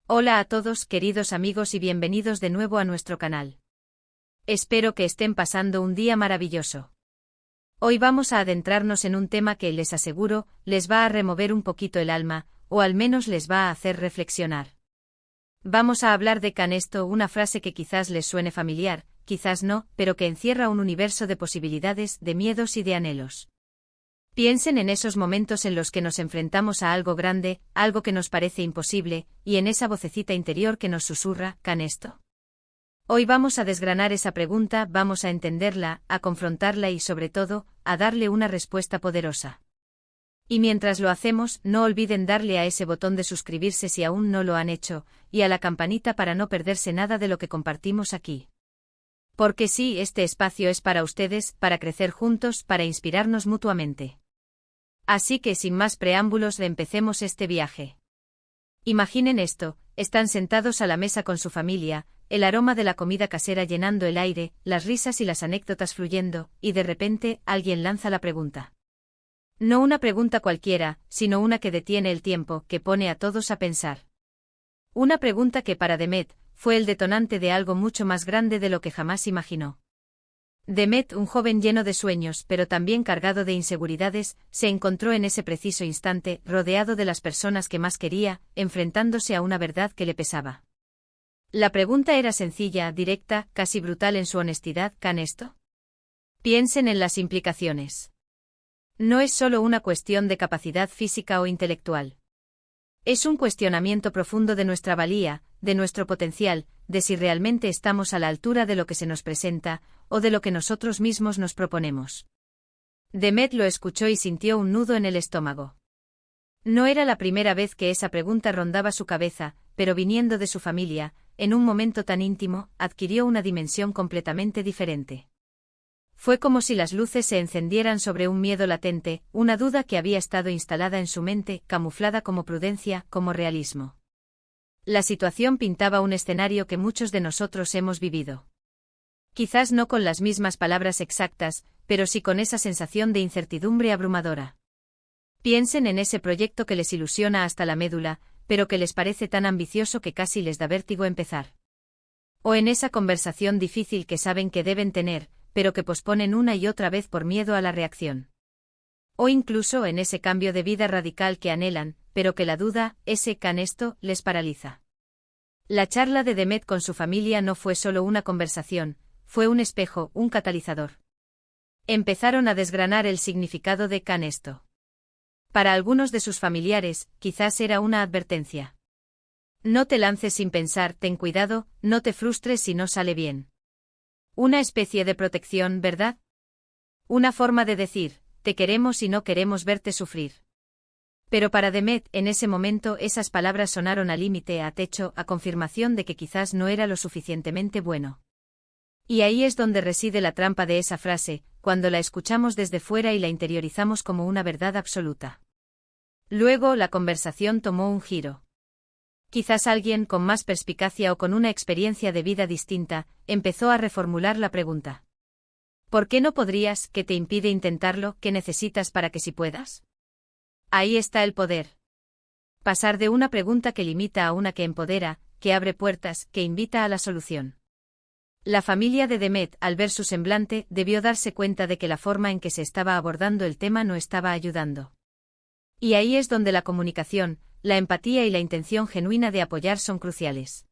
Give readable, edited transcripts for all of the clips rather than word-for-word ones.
Hola a todos, queridos amigos, y bienvenidos de nuevo a nuestro canal. Espero que estén pasando un día maravilloso. Hoy vamos a adentrarnos en un tema que, les aseguro, les va a remover un poquito el alma, o al menos les va a hacer reflexionar. Vamos a hablar de Canesto, una frase que quizás les suene familiar, quizás no, pero que encierra un universo de posibilidades, de miedos y de anhelos. Piensen en esos momentos en los que nos enfrentamos a algo grande, algo que nos parece imposible, y en esa vocecita interior que nos susurra, ¿Canesto? Hoy vamos a desgranar esa pregunta, vamos a entenderla, a confrontarla y sobre todo, a darle una respuesta poderosa. Y mientras lo hacemos, no olviden darle a ese botón de suscribirse si aún no lo han hecho, y a la campanita para no perderse nada de lo que compartimos aquí. Porque sí, este espacio es para ustedes, para crecer juntos, para inspirarnos mutuamente. Así que sin más preámbulos empecemos este viaje. Imaginen esto, están sentados a la mesa con su familia, el aroma de la comida casera llenando el aire, las risas y las anécdotas fluyendo, y de repente, alguien lanza la pregunta. No una pregunta cualquiera, sino una que detiene el tiempo, que pone a todos a pensar. Una pregunta que para Demet, fue el detonante de algo mucho más grande de lo que jamás imaginó. Demet, un joven lleno de sueños pero también cargado de inseguridades, se encontró en ese preciso instante, rodeado de las personas que más quería, enfrentándose a una verdad que le pesaba. La pregunta era sencilla, directa, casi brutal en su honestidad, ¿Canesto? Piensen en las implicaciones. No es solo una cuestión de capacidad física o intelectual. Es un cuestionamiento profundo de nuestra valía, de nuestro potencial, de si realmente estamos a la altura de lo que se nos presenta, o de lo que nosotros mismos nos proponemos. Demet lo escuchó y sintió un nudo en el estómago. No era la primera vez que esa pregunta rondaba su cabeza, pero viniendo de su familia, en un momento tan íntimo, adquirió una dimensión completamente diferente. Fue como si las luces se encendieran sobre un miedo latente, una duda que había estado instalada en su mente, camuflada como prudencia, como realismo. La situación pintaba un escenario que muchos de nosotros hemos vivido. Quizás no con las mismas palabras exactas, pero sí con esa sensación de incertidumbre abrumadora. Piensen en ese proyecto que les ilusiona hasta la médula, pero que les parece tan ambicioso que casi les da vértigo empezar. O en esa conversación difícil que saben que deben tener, pero que posponen una y otra vez por miedo a la reacción. O incluso en ese cambio de vida radical que anhelan, pero que la duda, ese ¿Canesto?, les paraliza. La charla de Demet con su familia no fue solo una conversación, fue un espejo, un catalizador. Empezaron a desgranar el significado de ¿Canesto? Para algunos de sus familiares, quizás era una advertencia. No te lances sin pensar, ten cuidado, no te frustres si no sale bien. Una especie de protección, ¿verdad? Una forma de decir, te queremos y no queremos verte sufrir. Pero para Demet, en ese momento esas palabras sonaron a límite, a techo, a confirmación de que quizás no era lo suficientemente bueno. Y ahí es donde reside la trampa de esa frase, cuando la escuchamos desde fuera y la interiorizamos como una verdad absoluta. Luego la conversación tomó un giro. Quizás alguien con más perspicacia o con una experiencia de vida distinta, empezó a reformular la pregunta. ¿Por qué no podrías? ¿Qué te impide intentarlo? ¿Qué necesitas para que sí puedas? Ahí está el poder. Pasar de una pregunta que limita a una que empodera, que abre puertas, que invita a la solución. La familia de Demet, al ver su semblante, debió darse cuenta de que la forma en que se estaba abordando el tema no estaba ayudando. Y ahí es donde la comunicación, la empatía y la intención genuina de apoyar son cruciales.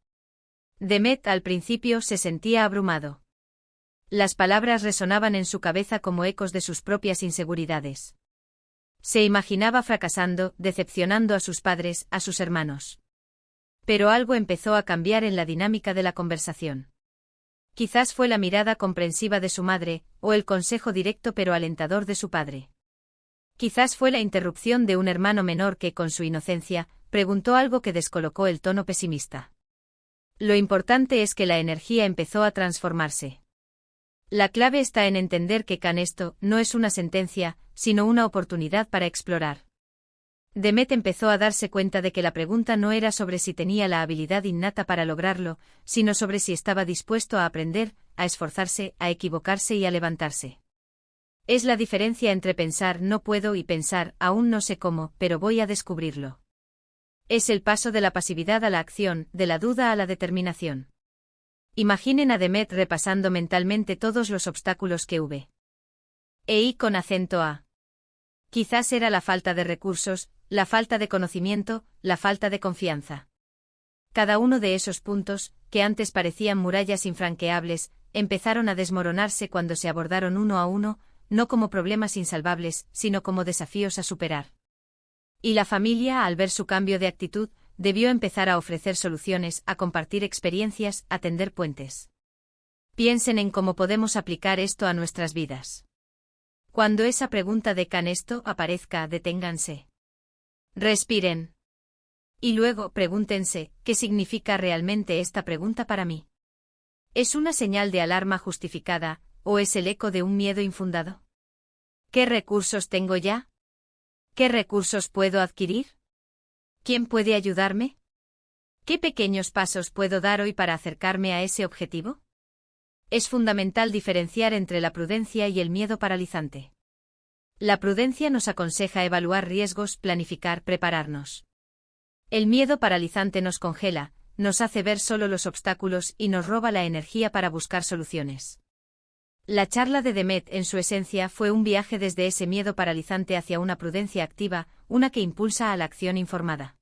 Demet al principio se sentía abrumado. Las palabras resonaban en su cabeza como ecos de sus propias inseguridades. Se imaginaba fracasando, decepcionando a sus padres, a sus hermanos. Pero algo empezó a cambiar en la dinámica de la conversación. Quizás fue la mirada comprensiva de su madre, o el consejo directo pero alentador de su padre. Quizás fue la interrupción de un hermano menor que, con su inocencia, preguntó algo que descolocó el tono pesimista. Lo importante es que la energía empezó a transformarse. La clave está en entender que ¿Canesto? No es una sentencia, sino una oportunidad para explorar. Demet empezó a darse cuenta de que la pregunta no era sobre si tenía la habilidad innata para lograrlo, sino sobre si estaba dispuesto a aprender, a esforzarse, a equivocarse y a levantarse. Es la diferencia entre pensar no puedo y pensar aún no sé cómo, pero voy a descubrirlo. Es el paso de la pasividad a la acción, de la duda a la determinación. Imaginen a Demet repasando mentalmente todos los obstáculos que hube. Y con acento a. Quizás era la falta de recursos, la falta de conocimiento, la falta de confianza. Cada uno de esos puntos, que antes parecían murallas infranqueables, empezaron a desmoronarse cuando se abordaron uno a uno, no como problemas insalvables, sino como desafíos a superar. Y la familia, al ver su cambio de actitud, debió empezar a ofrecer soluciones, a compartir experiencias, a tender puentes. Piensen en cómo podemos aplicar esto a nuestras vidas. Cuando esa pregunta de ¿can esto? Aparezca, deténganse. Respiren. Y luego pregúntense, ¿qué significa realmente esta pregunta para mí? ¿Es una señal de alarma justificada, o es el eco de un miedo infundado? ¿Qué recursos tengo ya? ¿Qué recursos puedo adquirir? ¿Quién puede ayudarme? ¿Qué pequeños pasos puedo dar hoy para acercarme a ese objetivo? Es fundamental diferenciar entre la prudencia y el miedo paralizante. La prudencia nos aconseja evaluar riesgos, planificar, prepararnos. El miedo paralizante nos congela, nos hace ver solo los obstáculos y nos roba la energía para buscar soluciones. La charla de Demet en su esencia fue un viaje desde ese miedo paralizante hacia una prudencia activa, una que impulsa a la acción informada.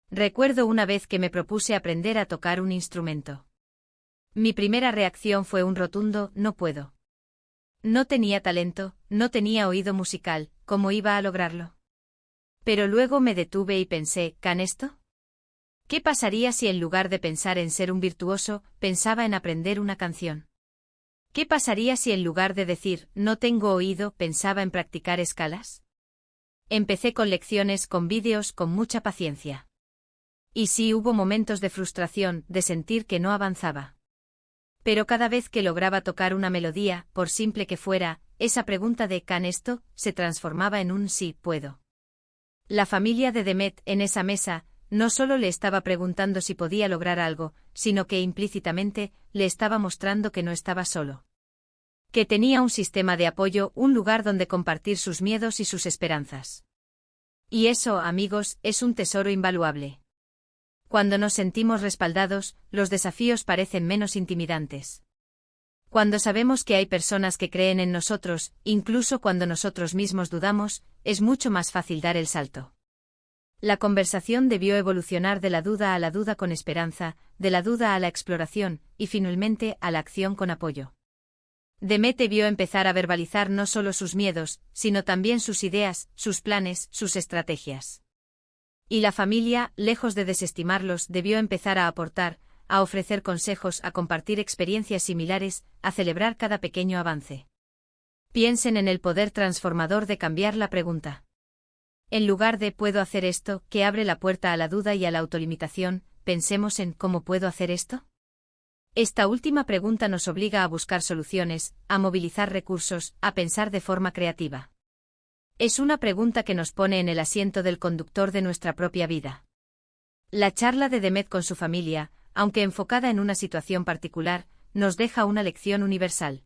Recuerdo una vez que me propuse aprender a tocar un instrumento. Mi primera reacción fue un rotundo «no puedo». No tenía talento, no tenía oído musical, ¿cómo iba a lograrlo? Pero luego me detuve y pensé, ¿can esto? ¿Qué pasaría si en lugar de pensar en ser un virtuoso, pensaba en aprender una canción? ¿Qué pasaría si en lugar de decir, no tengo oído, pensaba en practicar escalas? Empecé con lecciones, con vídeos, con mucha paciencia. Y sí hubo momentos de frustración, de sentir que no avanzaba. Pero cada vez que lograba tocar una melodía, por simple que fuera, esa pregunta de ¿can esto? Se transformaba en un sí, puedo. La familia de Demet, en esa mesa, no solo le estaba preguntando si podía lograr algo, sino que implícitamente, le estaba mostrando que no estaba solo. Que tenía un sistema de apoyo, un lugar donde compartir sus miedos y sus esperanzas. Y eso, amigos, es un tesoro invaluable. Cuando nos sentimos respaldados, los desafíos parecen menos intimidantes. Cuando sabemos que hay personas que creen en nosotros, incluso cuando nosotros mismos dudamos, es mucho más fácil dar el salto. La conversación debió evolucionar de la duda a la duda con esperanza, de la duda a la exploración, y finalmente a la acción con apoyo. Demet debió empezar a verbalizar no solo sus miedos, sino también sus ideas, sus planes, sus estrategias. Y la familia, lejos de desestimarlos, debió empezar a aportar, a ofrecer consejos, a compartir experiencias similares, a celebrar cada pequeño avance. Piensen en el poder transformador de cambiar la pregunta. En lugar de ¿puedo hacer esto?, que abre la puerta a la duda y a la autolimitación, pensemos en ¿cómo puedo hacer esto? Esta última pregunta nos obliga a buscar soluciones, a movilizar recursos, a pensar de forma creativa. Es una pregunta que nos pone en el asiento del conductor de nuestra propia vida. La charla de Demet con su familia, aunque enfocada en una situación particular, nos deja una lección universal.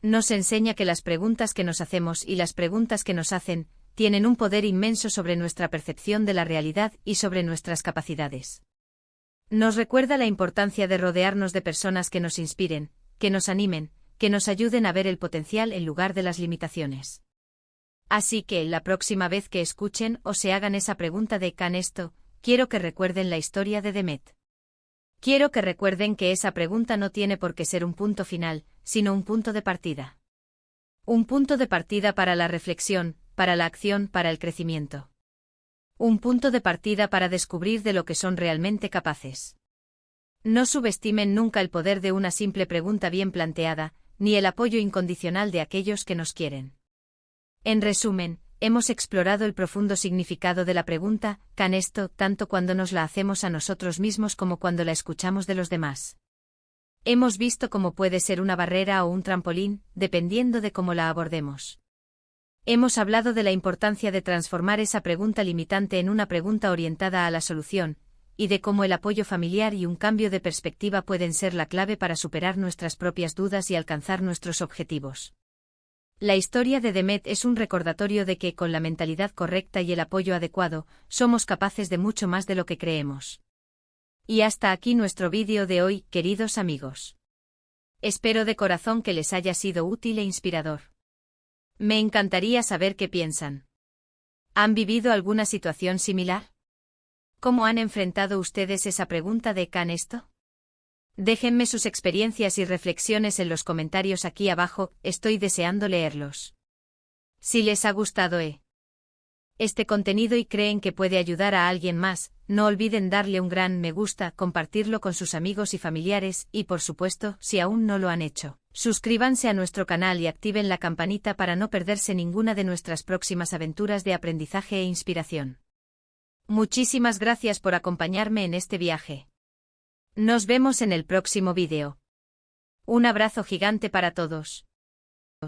Nos enseña que las preguntas que nos hacemos y las preguntas que nos hacen, tienen un poder inmenso sobre nuestra percepción de la realidad y sobre nuestras capacidades. Nos recuerda la importancia de rodearnos de personas que nos inspiren, que nos animen, que nos ayuden a ver el potencial en lugar de las limitaciones. Así que, la próxima vez que escuchen o se hagan esa pregunta de ¿can esto?, quiero que recuerden la historia de Demet. Quiero que recuerden que esa pregunta no tiene por qué ser un punto final, sino un punto de partida. Un punto de partida para la reflexión, para la acción, para el crecimiento. Un punto de partida para descubrir de lo que son realmente capaces. No subestimen nunca el poder de una simple pregunta bien planteada, ni el apoyo incondicional de aquellos que nos quieren. En resumen, hemos explorado el profundo significado de la pregunta, ¿can esto?, tanto cuando nos la hacemos a nosotros mismos como cuando la escuchamos de los demás. Hemos visto cómo puede ser una barrera o un trampolín, dependiendo de cómo la abordemos. Hemos hablado de la importancia de transformar esa pregunta limitante en una pregunta orientada a la solución, y de cómo el apoyo familiar y un cambio de perspectiva pueden ser la clave para superar nuestras propias dudas y alcanzar nuestros objetivos. La historia de Demet es un recordatorio de que, con la mentalidad correcta y el apoyo adecuado, somos capaces de mucho más de lo que creemos. Y hasta aquí nuestro vídeo de hoy, queridos amigos. Espero de corazón que les haya sido útil e inspirador. Me encantaría saber qué piensan. ¿Han vivido alguna situación similar? ¿Cómo han enfrentado ustedes esa pregunta de ¿can esto? Déjenme sus experiencias y reflexiones en los comentarios aquí abajo, estoy deseando leerlos. Si les ha gustado este contenido y creen que puede ayudar a alguien más, no olviden darle un gran me gusta, compartirlo con sus amigos y familiares y, por supuesto, si aún no lo han hecho, suscríbanse a nuestro canal y activen la campanita para no perderse ninguna de nuestras próximas aventuras de aprendizaje e inspiración. Muchísimas gracias por acompañarme en este viaje. Nos vemos en el próximo vídeo. Un abrazo gigante para todos.